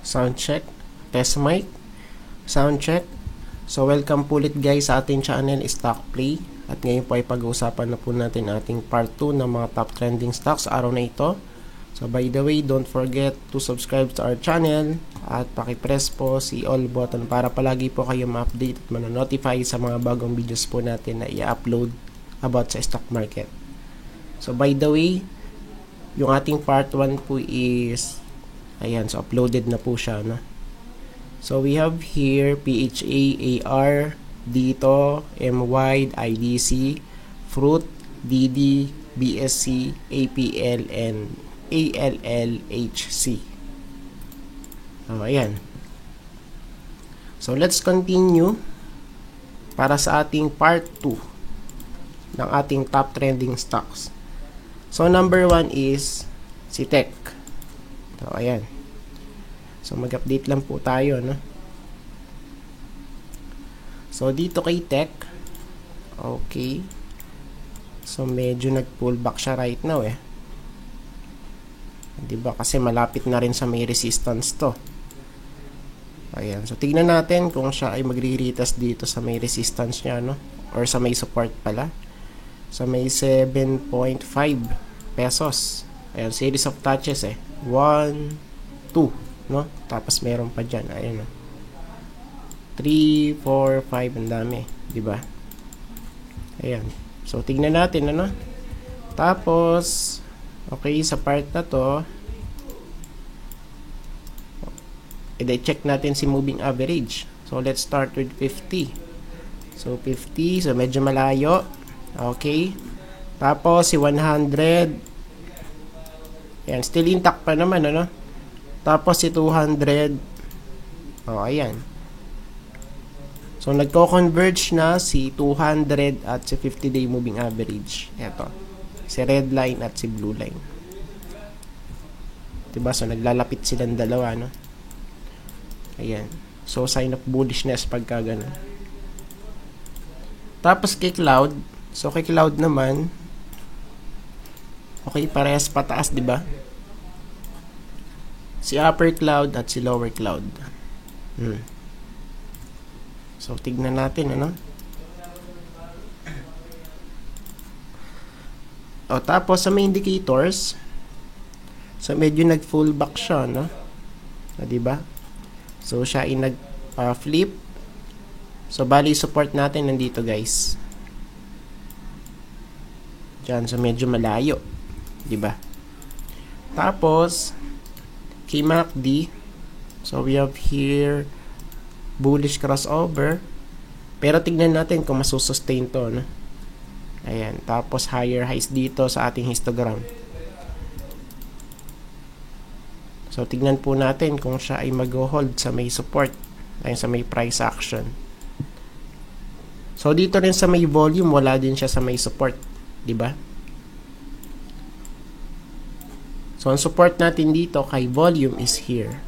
Sound check. Test mic. Sound check. So welcome po ulit guys sa ating channel Stock Play. At ngayon po ay pag-uusapan na po natin ating part 2 ng mga top trending stocks araw na ito. So by the way, don't forget to subscribe to our channel at pakipress po si all button para palagi po kayo ma-update at manonotify sa mga bagong videos po natin na i-upload about sa stock market. So by the way, yung ating part 1 po is ayan, so uploaded na po siya, no? So we have here PHA, AR, dito, MY, IDC, Fruit, DD, BSC, APL, and ALLHC. So ayan. So let's continue para sa ating part 2 ng ating top trending stocks. So number 1 is si Tech. So ayan. So mag-update lang po tayo, no? So dito kay Tech, okay. So medyo nag-pullback siya right now eh. 'Di ba? Kasi malapit na rin sa may resistance to. Ayan. So tignan natin kung siya ay magre-retest dito sa may resistance niya, no? Or sa may support pala. Sa may 7.5 pesos. Ayan, series of touches eh. 1, 2, no? Tapos meron pa dyan. Ayan, no? 3, 4, 5. Ang dami. Diba? Ayan. So, tignan natin, ano? Tapos, okay, sa part na to, i-check natin si moving average. So, let's start with 50. So, 50. So, medyo malayo. Okay. Tapos, si 100. Ayan, still intact pa naman, ano? Tapos si 200. Oh, ayan. So, nagko-converge na si 200 at si 50-day moving average. Ito. Si red line at si blue line. Diba? So, naglalapit silang dalawa, no? Ayan. So, sign of bullishness pagka ganun. Tapos kay Cloud. So, kay Cloud naman, okay, parehas pataas, di ba? Si upper cloud at si lower cloud. So, tignan natin, ano? O, tapos sa may indicators, so medyo nag-full back siya, no? Di ba? So, siya ay nag-flip. So, bali support natin nandito, guys. Diyan, so medyo malayo. Diba? Tapos kay MACD, so we have here bullish crossover, pero tignan natin kung masusustain to, no? Ayan, tapos higher highs dito sa ating histogram. So tignan po natin kung siya ay mag-hold sa may support, ayun, sa may price action. So dito rin sa may volume, wala din siya sa may support, diba? So, ang support natin dito kay volume is here.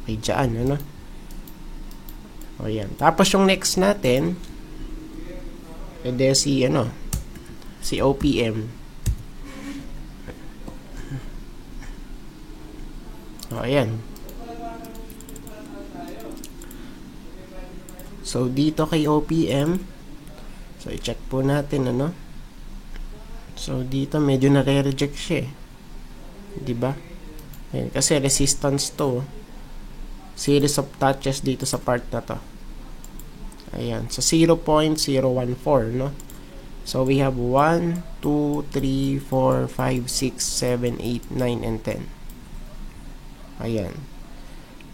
Ay, dyan, ano? O, yan. Tapos, yung next natin, edi si, ano, si OPM. O, ayan. So, dito kay OPM, so, i-check po natin, ano? So, dito medyo nare-reject siya eh. Diba? Ayan, kasi resistance to. Series of touches dito sa part na to. Ayan. So, 0.014, no? So, we have 1, 2, 3, 4, 5, 6, 7, 8, 9, and 10. Ayan.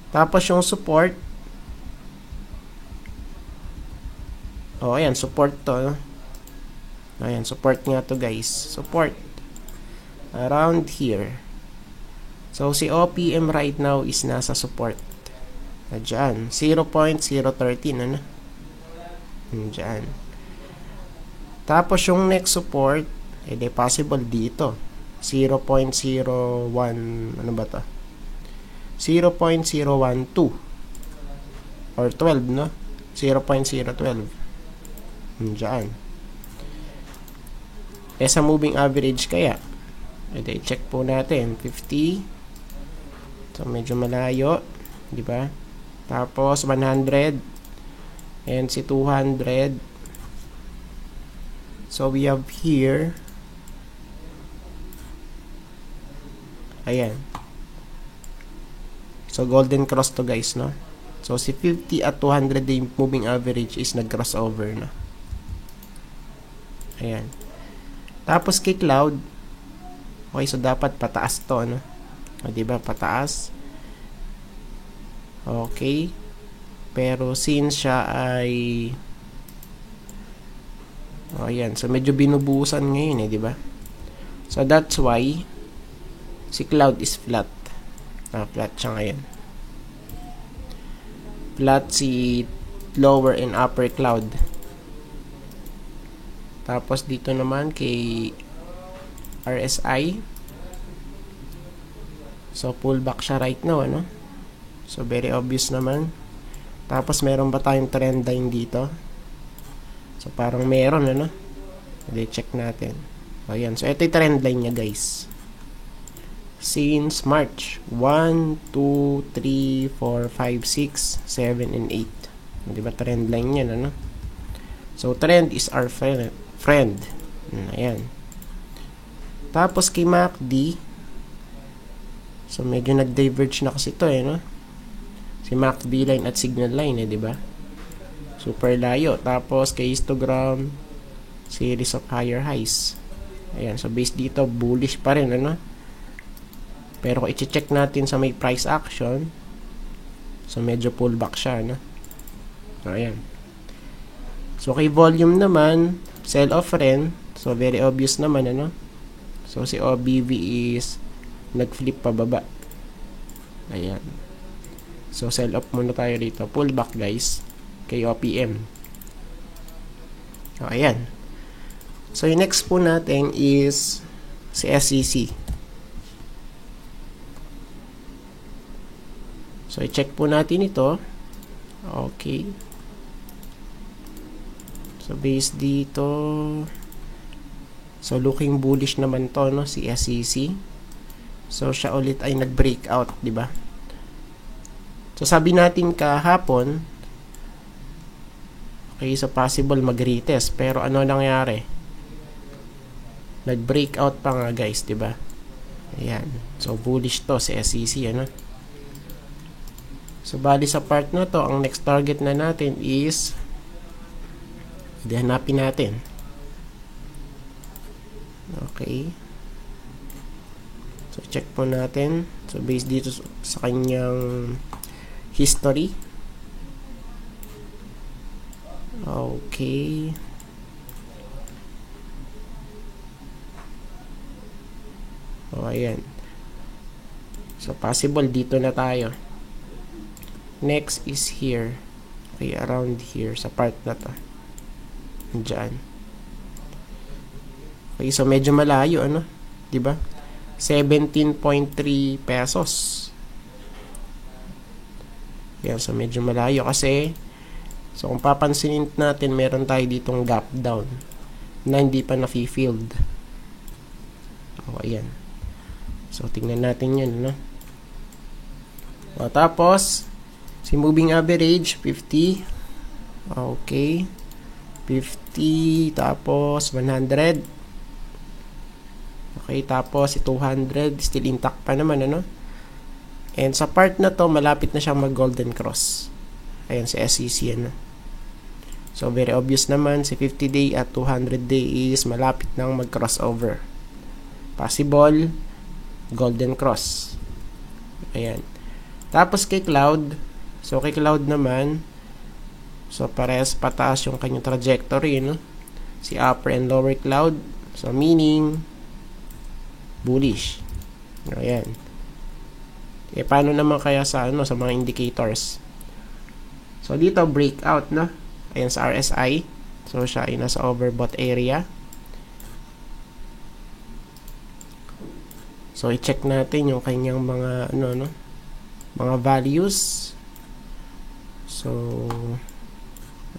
Tapos, yung support. Oh, ayan. Support to, no? Ayan, support nga to, guys. Support. Around here. So, si OPM right now is nasa support. Diyan. 0.013, ano? Diyan. Tapos, yung next support, edi possible dito. 0.01, ano ba to? 0.012. Or 12, no? 0.012. Diyan. Sa moving average kaya, edi check po natin 50, So medyo malayo, di ba? Tapos 100 and si 200. So we have here, ayan. So golden cross to guys, no? So si 50 at 200 day moving average is nag-crossover na. Ayan. Tapos kay cloud, okay, so dapat pataas to, no? O, diba, pataas. Okay. Pero since siya ay ayan, so medyo binubuhusan ngayon diba? So that's why si cloud is flat. Flat siya ngayon. Flat si lower and upper cloud. Tapos dito naman kay RSI, so pullback siya right now, ano? So very obvious naman. Tapos meron ba tayong trend line dito? So parang meron, ano? Hindi, check natin. Ayan, so ito yung trend line niya guys. Since March 1, 2, 3, 4, 5, 6, 7, and 8. Diba trend line yan, ano? So trend is our friend. Ayan. Tapos kay MACD, so medyo nag-diverge na kasi ito, no? Si MACD line at signal line, diba? Super layo. Tapos kay histogram, series of higher highs. Ayan, so based dito, bullish pa rin, ano? Pero kung i-check natin sa may price action, so medyo pullback siya, no? Ayan. So kay volume naman, sell off rin. So very obvious naman, ano? So si OBV is nag-flip pababa. Ayan. So sell off muna tayo dito. Pullback guys. Kay OPM. So ayan. So yung next po natin is si SEC. So, i-check po natin ito. Okay. So, based dito, so looking bullish naman to, no, si SEC. So, siya ulit ay nag-breakout, di ba? So, sabi natin kahapon, okay, so possible mag-retest. Pero ano nangyari? Nag-breakout pa nga, guys, di ba? Ayan. So, bullish to si SEC, ano? So, bali sa part na to, ang next target na natin is, hanapin natin. Okay. So, check po natin. So, based dito sa kanyang history. Okay. O, ayan. So, possible dito na tayo. Next is here. Okay, around here sa part na to. Diyan. Okay, so medyo malayo, ano? 'Di ba? 17.3 pesos. Yan, so medyo malayo kasi so kung papansinin natin, meron tayo ditong gap down na hindi pa na-filled. Okay, ayan. So tingnan natin 'yan, ano? O, tapos si moving average 50. Okay. 50 tapos 100. Okay, tapos si 200 still intact pa naman, ano? And sa part na to, malapit na siyang mag golden cross. Ayan si SEC, ano? So very obvious naman si 50 day at 200 day is malapit nang mag crossover. Possible golden cross. Ayan. Tapos kay cloud, so kay cloud naman, so parehas pataas yung kanyang trajectory, no? Si upper and lower cloud, so meaning bullish. Ayan. Paano naman kaya sa sa mga indicators? So dito breakout, no? Ayan sa RSI. So siya ay nasa overbought area. So i-check natin yung kanyang mga mga values. So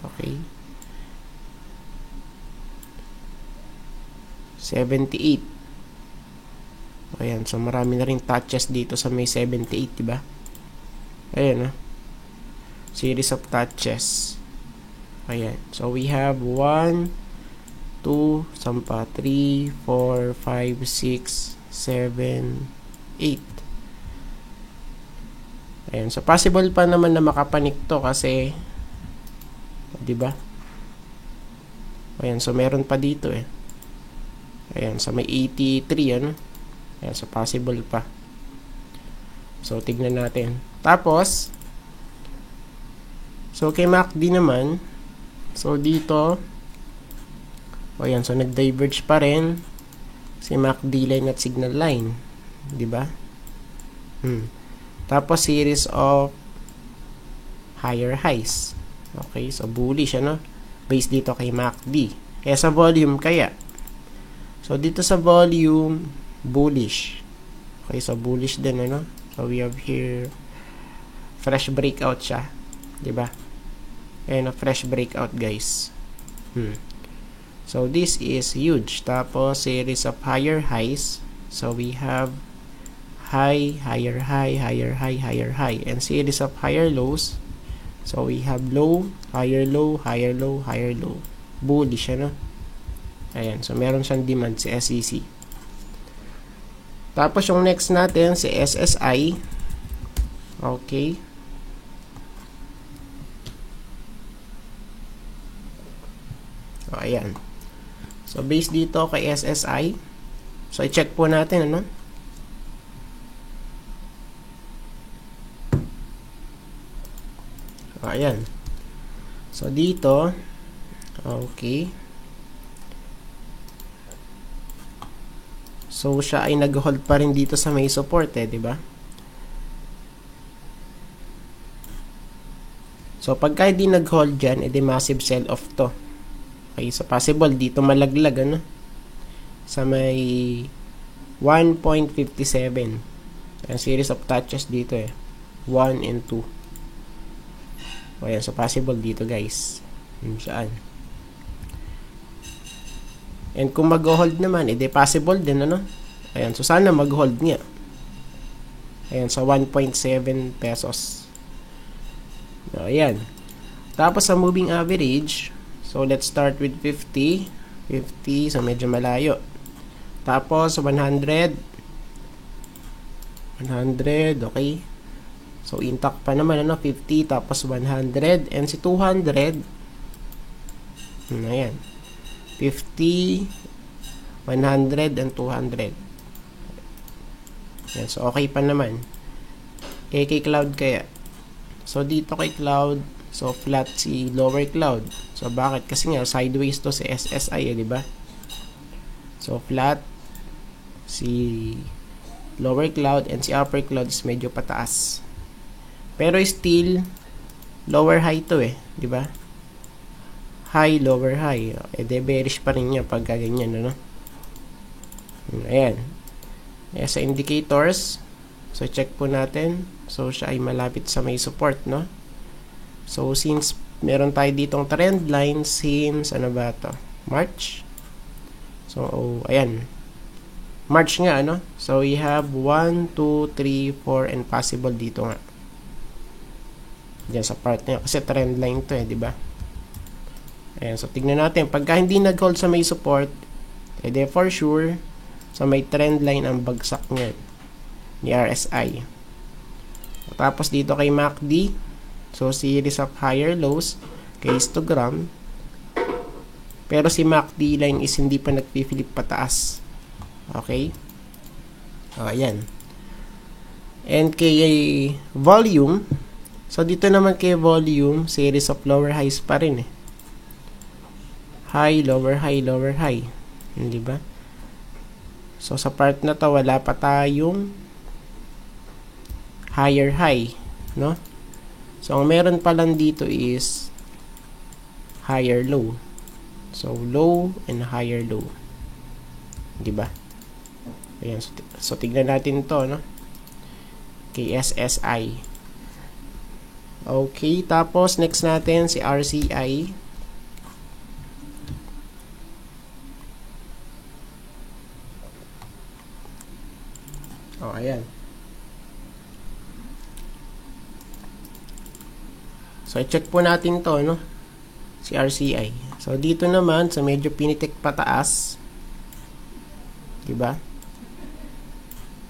okay. 78. Ayan, so marami na ring touches dito sa may 78, diba? Ayan, series of touches. Ayan, so we have 1, 2, 3, 4, 5, 6, 7, 8. Ayan, so possible pa naman na makapanik to kasi, diba? Ayan, so meron pa dito eh. Ayan, so may 83, ano? Ayan, so possible pa. So, tignan natin. Tapos, so kay MACD naman, so dito, ayan, so nag-diverge pa rin si MACD line at signal line. Diba? Tapos, series of higher highs. Okay, so bullish, ano? Based dito kay MACD. Kaya sa volume, kaya. So, dito sa volume, bullish. Okay, so bullish din, ano? So, we have here, fresh breakout siya. Diba? Ayan, a fresh breakout, guys. So, this is huge. Tapos, series of higher highs. So, we have high, higher high, higher high, higher high. And series of higher lows. So, we have low, higher low, higher low, higher low. Bullish, ano? Ayan. So, meron siyang demand si SEC. Tapos, yung next natin, si SSI. Okay. So, ayan. So, based dito kay SSI. So, i-check po natin, ano? Ayan. So, dito, okay. So, siya ay nag-hold pa rin dito sa may support, diba? So, pagka hindi nag-hold dyan, edi massive sell-off to. Okay, so possible dito malaglag, ano? Sa may 1.57. Ang series of touches dito, 1 and 2. O yan, so possible dito, guys. Saan? And kung mag-hold naman, edi possible din, ano? Ayan, so sana mag-hold nga. Ayan, so 1.7 pesos. O, ayan. Tapos sa moving average, so let's start with 50. 50, so medyo malayo. Tapos 100. 100, okay. So, intact pa naman, ano, 50, tapos 100, and si 200, ayan, 50, 100, and 200. Ayan, so, okay pa naman. Kay Cloud kaya. So, dito kay Cloud, so, flat si lower Cloud. So, bakit? Kasi nga, sideways to si SSI, diba? So, flat si lower Cloud, and si upper Cloud is medyo pataas. Pero still lower high to di ba? High, lower high. De bearish pa rin niya pag ganyan, ano? Ayan. Ayan, sa indicators, so check po natin. So siya ay malapit sa may support, no? So since meron tayo ditong trend line since ano ba to? March. So ayan. March nga, ano? So we have 1, 2, 3, 4 and possible dito nga. Diyan sa part niya. Kasi trend line to, di ba? Ayan, so tignan natin. Pagka hindi nag-hold sa may support, edi for sure, sa may trend line ang bagsak niya ni RSI. Tapos dito kay MACD, so series of higher lows, kay histogram. Pero si MACD line is hindi pa nagpipilip pataas. Okay? Ayan. And kay volume, so, dito naman kay volume, series of lower highs pa rin, High, lower high, lower high. Hindi ba? So, sa part na to, wala pa tayong higher high, no? So, ang meron pa lang dito is higher low. So, low and higher low. Hindi ba? Ayan. So, tignan natin to, no? Kay SSI. Okay, tapos next natin si RCI. So, i-check po natin to, no? Si RCI. So, dito naman, sa medyo pinitik pataas. Diba?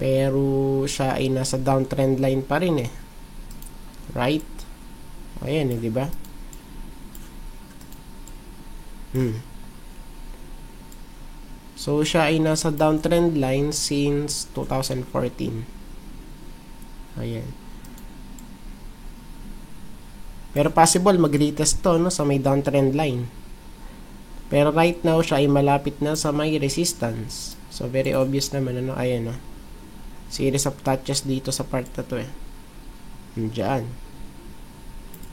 Pero, siya ay nasa downtrend line pa rin eh. Right? Ayan eh, diba? So, siya ay nasa downtrend line since 2014. Ayan. Pero possible mag-retest to, no, sa may downtrend line. Pero right now, siya ay malapit na sa may resistance. So, very obvious naman, ano, ayan, no. Series of touches dito sa part na to, eh. Diyan.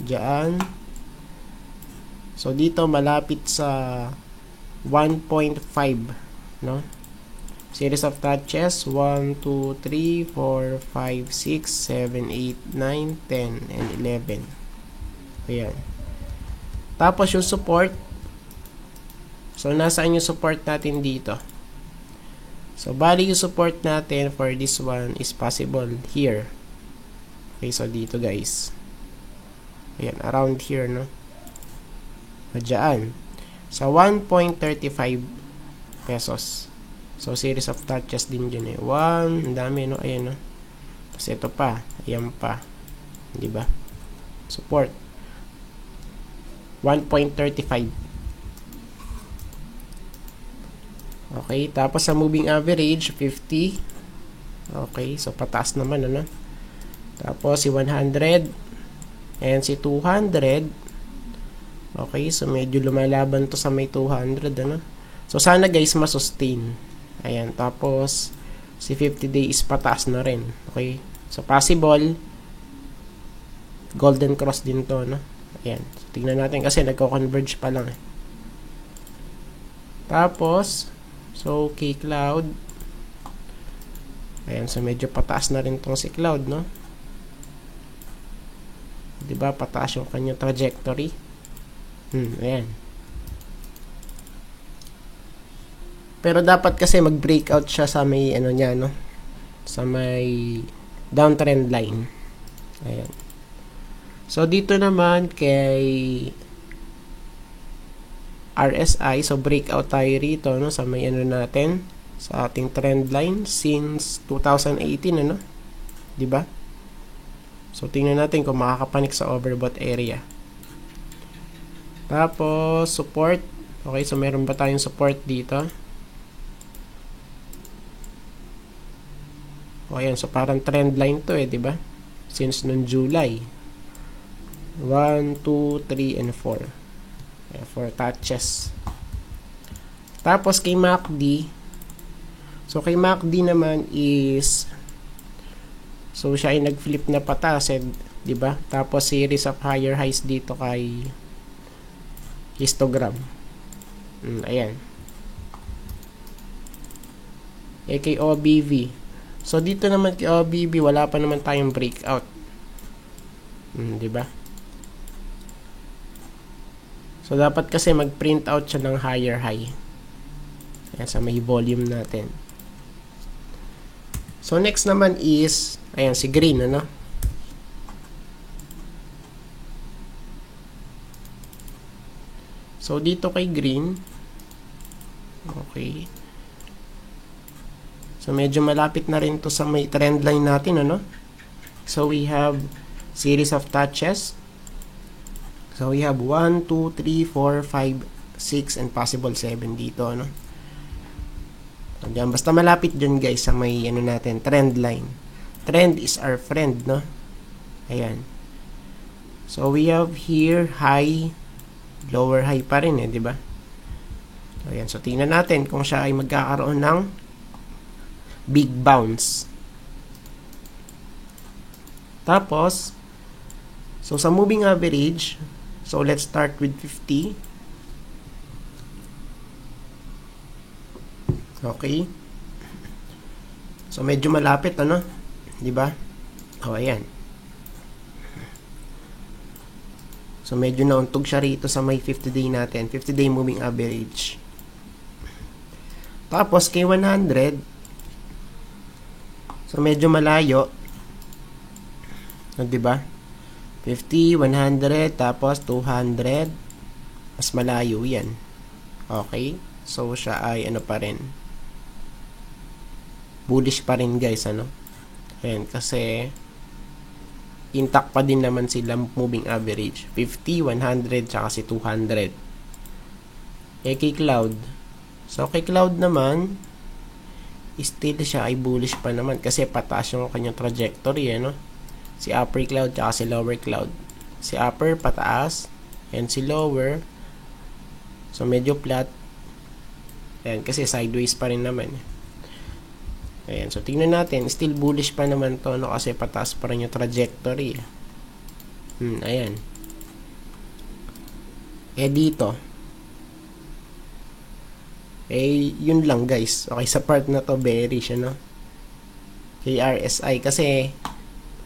Diyan. So, dito, malapit sa 1.5, no? Series of touches, 1, 2, 3, 4, 5, 6, 7, 8, 9, 10, and 11. Ayan. Tapos yung support. So, nasaan yung support natin dito? So, bali yung support natin for this one is possible here. Okay, so dito guys. Ayan, around here, no? Diyan. Sa 1.35 pesos. So, series of touches din dyan eh. 1, ang dami, no? Ayan, no? Tapos ito pa. Ayan pa. Diba? Support. 1.35. Okay, tapos sa moving average, 50. Okay, so pataas naman, ano? Tapos si 100 and si 200. Okay, so medyo lumalaban to sa may 200, ano? So sana guys masustain. Ayan, tapos si 50 day is pataas na rin. Okay, so possible golden cross din to, no? Ayan, so tingnan natin kasi nagko-converge pa lang eh. Tapos so K-Cloud, ayan, so medyo pataas na rin tong si Cloud, no? Diba, pataas yung kanyang trajectory. Ayan. Pero dapat kasi mag-breakout siya sa may, ano niya, no? Sa may downtrend line. Ayan. So, dito naman kay RSI, so breakout tayo rito, no? Sa may ano natin, sa ating trend line since 2018, ano? Diba? So, tingnan natin kung makakapanik sa overbought area. Tapos, support. Okay, so meron ba tayong support dito? O, ayan. So, parang trend line to eh, diba? Since noong July. 1, 2, 3, and 4. Ayan, 4 touches. Tapos, kay MACD. So, kay MACD naman is... So, siya ay nag-flip na pataas, eh, diba? Tapos, series of higher highs dito kay histogram. Ayan. Eh, kay OBV. So, dito naman kay OBV, wala pa naman tayong breakout. Diba? So, dapat kasi mag-print out siya ng higher high. Ayan, sa may volume natin. So, next naman is, ayan, si green, ano? So, dito kay green, okay. So, medyo malapit na rin to sa may trend line natin, ano? So, we have series of touches. So, we have 1, 2, 3, 4, 5, 6, and possible 7 dito, ano? So, dyan, basta malapit dyan, guys, sa may, ano natin, trend line. Trend is our friend, no? Ayan. So, we have here high, lower high pa rin, eh, di ba? So, ayan. So, tingnan natin kung siya ay magkakaroon ng big bounce. Tapos, so, sa moving average, so, let's start with 50. Okay. So, medyo malapit, ano? Di ba? O, ayan. So, medyo nauntog siya rito sa may 50-day natin. 50-day moving average. Tapos, kay 100, so, medyo malayo. O, diba? 50, 100, tapos 200. Mas malayo yan. Okay? So, siya ay ano pa rin. Bullish pa rin guys, ano? Ayan, kasi intact pa din naman sila moving average. 50, 100, tsaka si 200. Kay Cloud. So, kay Cloud naman, still siya ay bullish pa naman kasi pataas yung kanyang trajectory, ano? Si upper cloud tsaka si lower cloud. Si upper pataas, and si lower, so medyo flat. Ayan, kasi sideways pa rin naman. Ayan, so tingnan natin, still bullish pa naman to, no? Kasi pataas pa rin yung trajectory. Ayan. Dito, yun lang guys. Okay, sa part na to, bearish, ano? Kay RSI, kasi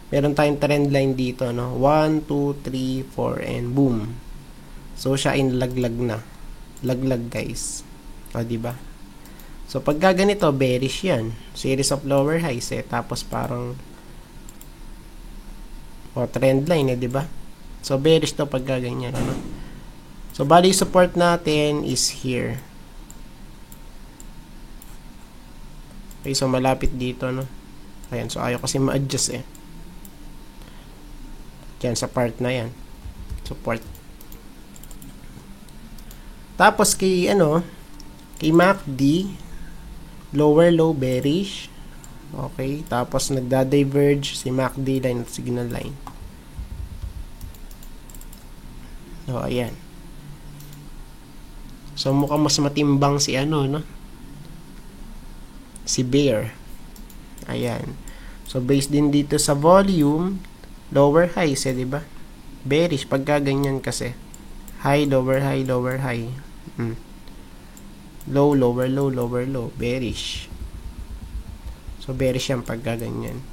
meron tayong trend line dito, no? 1, 2, 3, 4, and boom. So, siya ay laglag na. Laglag, guys. O, diba? So, pagka ganito, bearish yan. Series of lower highs, tapos parang trend line, diba? So, bearish to pagka ganyan, ano? So, bali support natin is here. Okay, so malapit dito, no? Ayan, so ayaw kasi ma-adjust, Diyan sa part na yan. Support. Tapos kay kay MACD, lower low bearish. Okay, tapos nagda-diverge si MACD line at signal line. So ayan. So mukhang mas matimbang si no? Si bear. Ayan. So based din dito sa volume, lower high, diba? Bearish pagka ganyan kasi. High, lower high, lower high. Low, lower low, lower low. Bearish. So bearish yan pagka ganyan.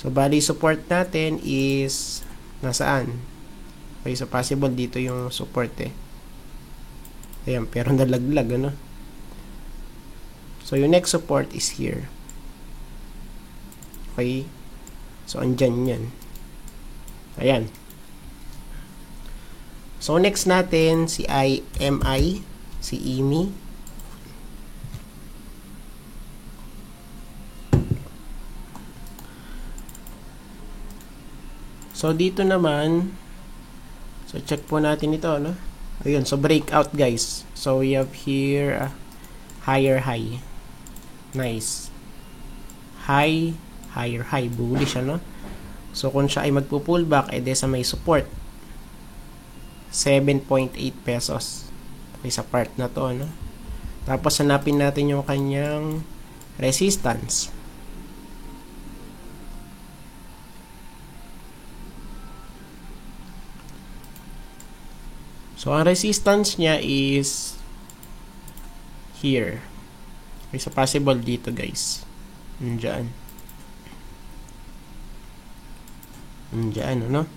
So bali support natin is nasaan? Okay, so possible dito yung support, Ayan, pero nalaglag, ano? So yung next support is here. Okay? So andyan yan. Ayan. So, next natin, si IMI, si IMI. So, dito naman, so, check po natin ito, no? Ayun, so, breakout, guys. So, we have here, higher high. Nice. High, higher high. Bullish, ano? So, kung siya ay magpo-pullback, sa may support. 7.8 pesos. Okay, sa part na to, no? Tapos, hanapin natin yung kanyang resistance. So, ang resistance niya is here. Okay, so possible dito, guys. Diyan. Diyan, ano?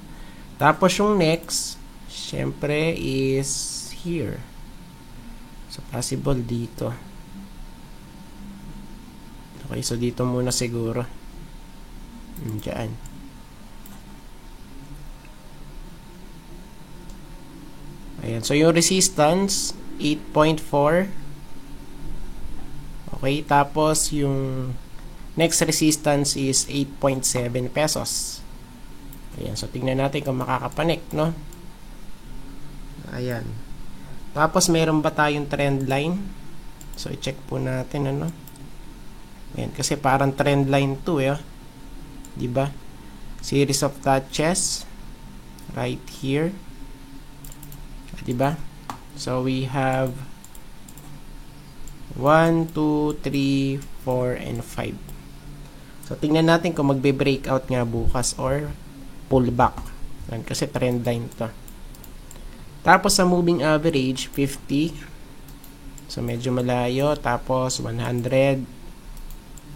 Tapos yung next, syempre is here. So possible dito. Okay, so dito muna siguro. Diyan. Ayan, so yung resistance 8.4. Okay, tapos yung next resistance is 8.7 pesos. Ayan, so tingnan natin kung makakapanik, no? Ayan. Tapos meron ba tayong trend line? So i-check po natin, ano? Ayan, kasi parang trend line 2, 'di ba? Series of touches right here. 'Di ba? So we have 1, 2, 3, 4, and 5. So tingnan natin kung magbe-breakout nga bukas or pullback. Yan, kasi trend line to. Tapos sa moving average 50. So medyo malayo. Tapos 100.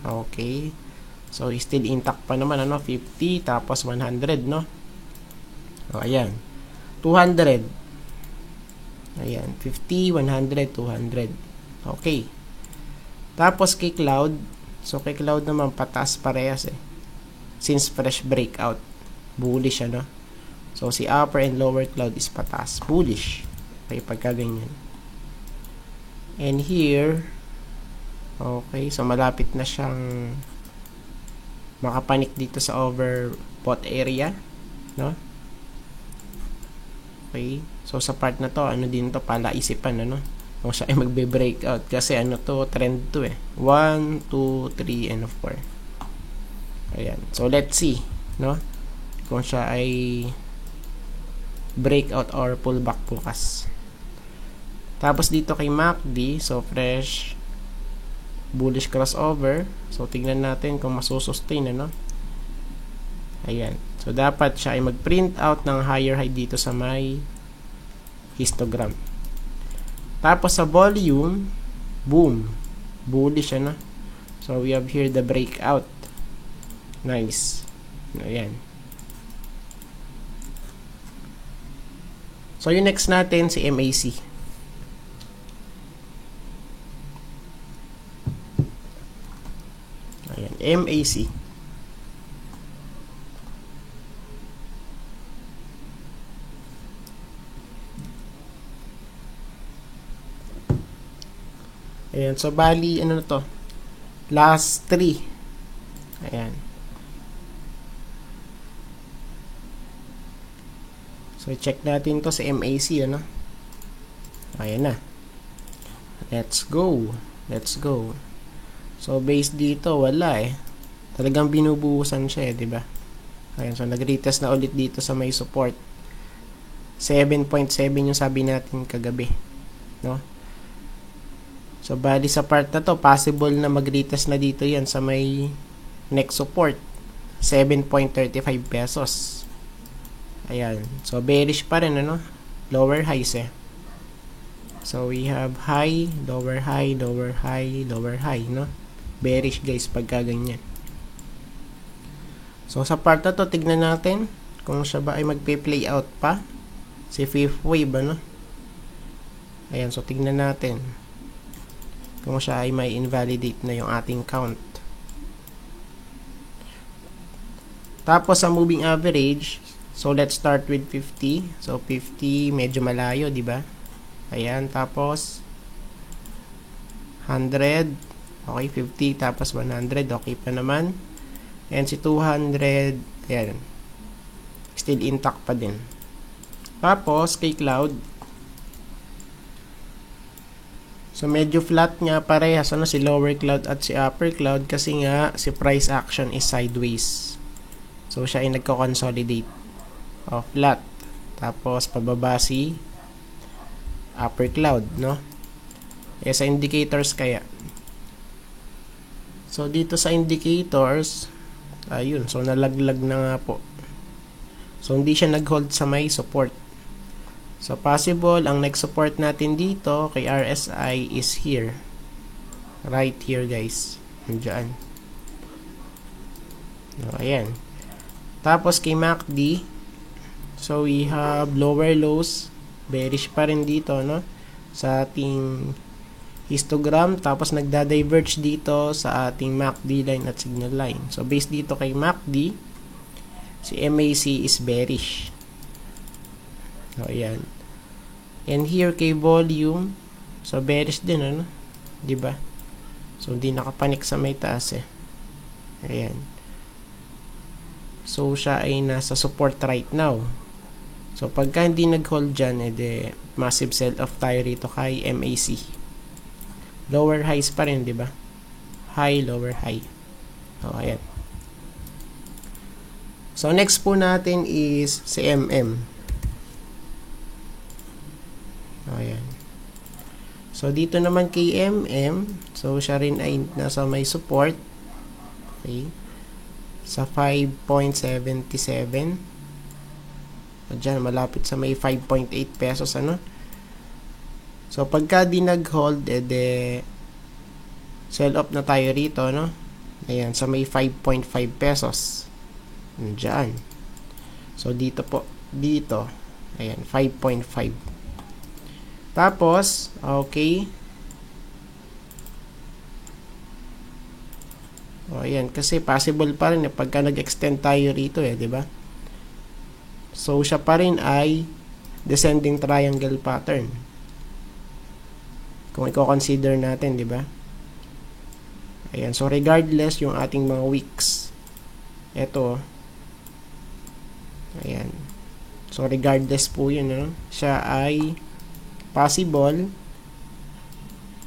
Okay. So still intact pa naman, ano? 50 tapos 100, no? O ayan. 200. Ayan, 50, 100, 200. Okay. Tapos kay Cloud, so kay Cloud naman pataas parehas, Since fresh breakout. Bullish, ano? So, si upper and lower cloud is pataas. Bullish. Okay, pagka ganyan. And here, okay, so malapit na siyang makapanik dito sa overbought area, no? Okay, so sa part na to, ano din to, palaisipan, ano? Kung siya ay magbe-breakout, kasi ano to, trend to eh. 1, 2, 3, and 4. Ayan, so let's see, no? Kung siya ay breakout or pullback bukas. Tapos dito kay MACD, so fresh bullish crossover. So tignan natin kung masusustain, ano. Ayan. So dapat siya ay mag-print out ng higher high dito sa may histogram. Tapos sa volume, boom, bullish, ano. So we have here the breakout. Nice. Ayan. So yung next natin si MAC. Ayan, MAC. Ayan, so bali, ano na to? Last 3. Ayan. So, check natin to sa MAC, ano? Ayan na. Let's go. Let's go. So, base dito, wala eh. Talagang binubuhusan siya eh, diba? Ayan, so nag-retest na ulit dito sa may support. 7.7 yung sabi natin kagabi, no? So, bali sa part na to, possible na mag-retest na dito yan sa may next support. 7.35 pesos. Ayan. So, bearish pa rin, ano? Lower highs eh. So, we have high, lower high, lower high, lower high, no? Bearish, guys, pagka ganyan. So, sa part na to, tignan natin kung siya ba ay magpe-play out pa. Si fifth wave, ano? Ayan. So, tignan natin kung siya ay may invalidate na yung ating count. Tapos, sa moving average, so, let's start with 50. So, 50, medyo malayo, di ba? Ayan, tapos 100. Okay, 50, tapos 100. Okay pa naman. And si 200, ayan. Still intact pa din. Tapos, kay cloud. So, medyo flat nga parehas, ano, si lower cloud at si upper cloud kasi nga, si price action is sideways. So, siya ay nagko-consolidate. Flat. Tapos, pababa si upper cloud, no? Sa indicators kaya. So, dito sa indicators, ayun. So, nalaglag na nga po. So, hindi siya nag-hold sa may support. So, possible, ang next support natin dito, kay RSI is here. Right here, guys. Nandiyan. Ayan. Tapos, kay MACD, so, we have lower lows. Bearish pa rin dito, no? Sa ating histogram. Tapos, nagda-diverge dito sa ating MACD line at signal line. So, based dito kay MACD, si MAC is bearish. So, ayan. And here kay volume, so, bearish din, ano? Diba? So, hindi nakapanik sa may taas, eh. Ayan. So, siya ay nasa support right now. So, pagka hindi nag-hold dyan, edi massive sell-off tayo rito kay MAC. Lower highs pa rin, di ba? High, lower high. So, ayan. So, next po natin is si MM. Ayan. So, dito naman kay MM, so, siya rin ay nasa may support. Okay. Sa 5.77. Diyan, malapit sa may 5.8 pesos, ano? So, pagka di nag-hold, edi sell off na tayo rito, no? Ayan, sa may 5.5 pesos. Diyan. So, dito po. Dito. Ayan, 5.5. Tapos, okay. O, ayan, kasi possible pa rin pagka nag-extend tayo rito, di ba? So, siya pa rin ay descending triangle pattern. Kung i-consider natin, di ba? Ayan. So, regardless yung ating mga wicks. Ito. Ayan. So, regardless po yun, no? Siya ay possible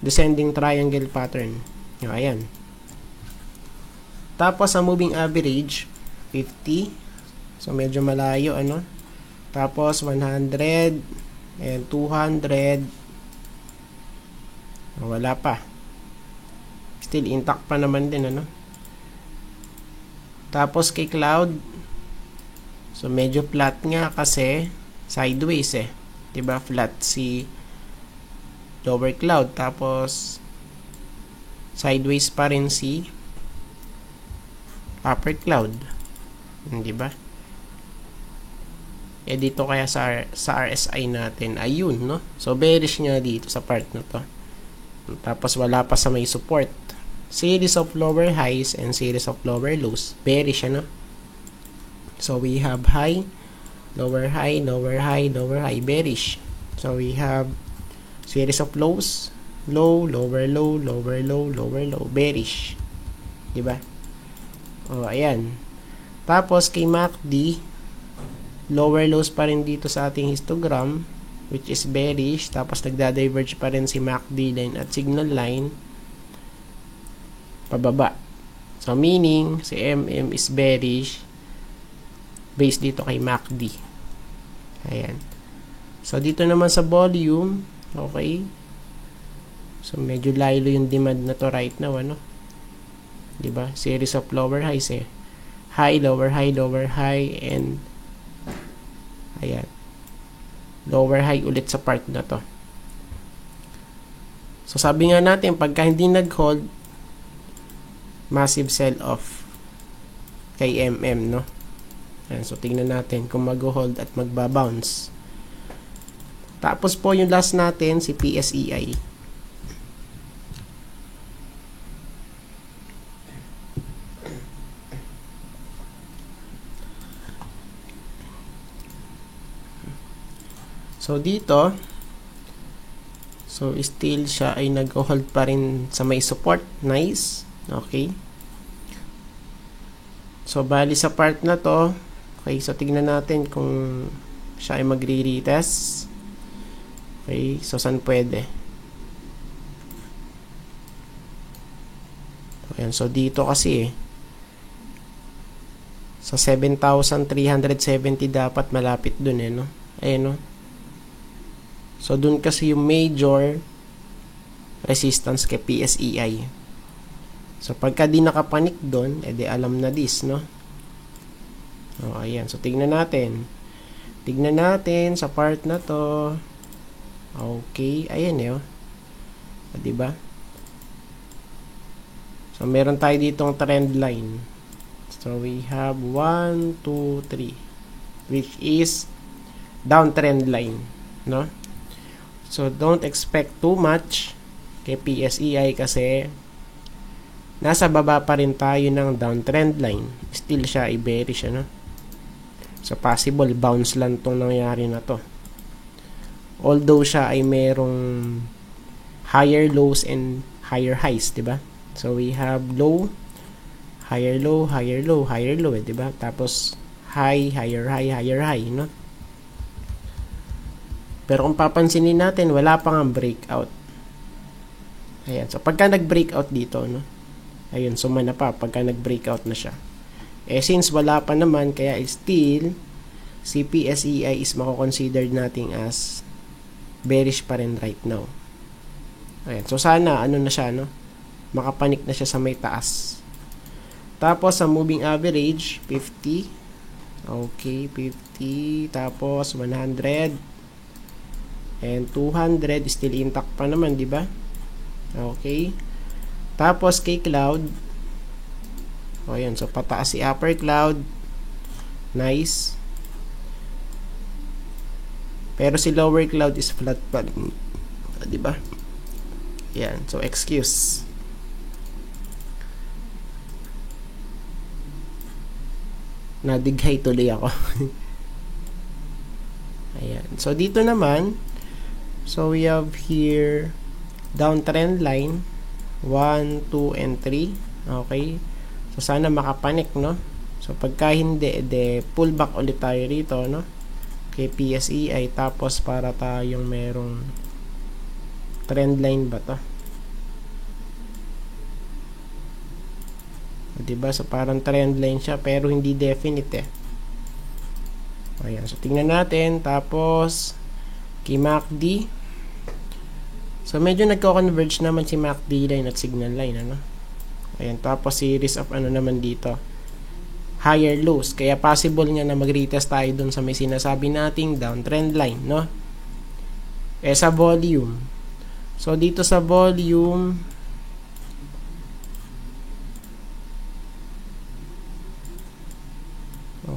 descending triangle pattern. Ayan. Tapos, sa moving average, 50. So, medyo malayo, ano? Tapos, 100 and 200. Wala pa. Still intact pa naman din, ano? Tapos, kay cloud, so, medyo flat nga kasi sideways, eh. Diba? Flat si lower cloud. Tapos, sideways pa rin si upper cloud. Di ba? Eh dito kaya sa RSI natin, ayun, no? So bearish nga dito sa part na to. Tapos wala pa sa may support. Series of lower highs and series of lower lows. Bearish, ano? So we have high, lower high, lower high, lower high, bearish. So we have series of lows, low, lower low, lower low, lower low, bearish. Di ba? Oh, ayan. Tapos, kay MACD, lower lows pa rin dito sa ating histogram, which is bearish. Tapos, nagda-diverge pa rin si MACD line at signal line pababa. So, meaning, si MM is bearish based dito kay MACD. Ayan. So, dito naman sa volume, okay. So, medyo lilo yung demand na to right now, ano? Diba? Series of lower highs, eh. High, lower high, lower high, and ayan. Lower high ulit sa part na to. So, sabi nga natin, pagka hindi nag-hold, massive sell-off kay MM, no? Ayan, so, tingnan natin kung mag-hold at magbabounce. Tapos po, yung last natin, si PSEI. So, dito, so, still siya ay nag-hold pa rin sa may support. Nice. Okay. So, bali sa part na to, okay, so, tignan natin kung siya ay magre-retest. Okay, so, saan pwede? Ayan, so, dito kasi, sa 7,370 dapat malapit dun, eh, no? Ayan, no? So, dun kasi yung major resistance kay PSEI. So, pagka di nakapanik dun, edi alam na this, no? O, ayan. So, tignan natin. Tignan natin sa part na to. Okay. Ayan, eh, oh. O, diba? So, meron tayo ditong trend line. So, we have 1, 2, 3. Which is downtrend line, no? So, don't expect too much kay PSEI kasi nasa baba pa rin tayo ng downtrend line. Still siya ay bearish, ano? So, possible bounce lang tong nangyari na to. Although siya ay merong higher lows and higher highs, diba? So, we have low, higher low, higher low, higher low, diba? Tapos, high, higher high, higher high, no? Pero kung papansinin natin, wala pang ang breakout. Ayan. So, pagka nag-breakout dito, no? Ayun, sumana pa pagka nag-breakout na siya. Eh, since wala pa naman, kaya still, si PSEI is mako-considered natin as bearish pa rin right now. Ayan. So, sana, ano na siya, no? Makapanik na siya sa may taas. Tapos, sa moving average, 50. Okay, 50. Tapos, 100. And 200 still intact pa naman, di ba? Okay. Tapos kay cloud, o yan, so pataas si upper cloud. Nice. Pero si lower cloud is flat pa, di ba? Yan, so excuse. Nadighay tuloy ako. Ayan. So, dito naman, so we have here downtrend line 1, 2, and 3. Okay. So, sana makapanik, no? So, pagka hindi, pull back ulit tayo rito, no? Kay PSEI. Tapos, para tayong merong trend line ba to? Diba? So, parang trend line siya, pero hindi definite, eh. Ayan. So, tingnan natin. Tapos, kay MACD. So, medyo nagko-converge naman si MACD line at signal line, ano? Ayan. Tapos, series of ano naman dito, higher lows. Kaya, possible nga na mag-retest tayo dun sa may sinasabi nating downtrend line, no? Sa volume. So, dito sa volume,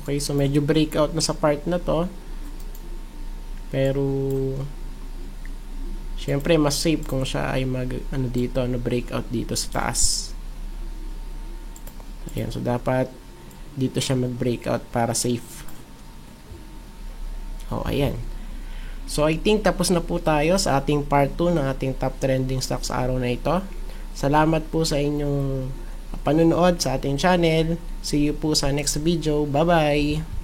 okay, so medyo breakout na sa part na to. Pero syempre mas safe kung siya ay breakout dito sa taas. Ayan, so dapat dito siya mag-breakout para safe. Ayan. So I think tapos na po tayo sa ating part 2 ng ating top trending stocks araw na ito. Salamat po sa inyong panunood sa ating channel. See you po sa next video. Bye-bye!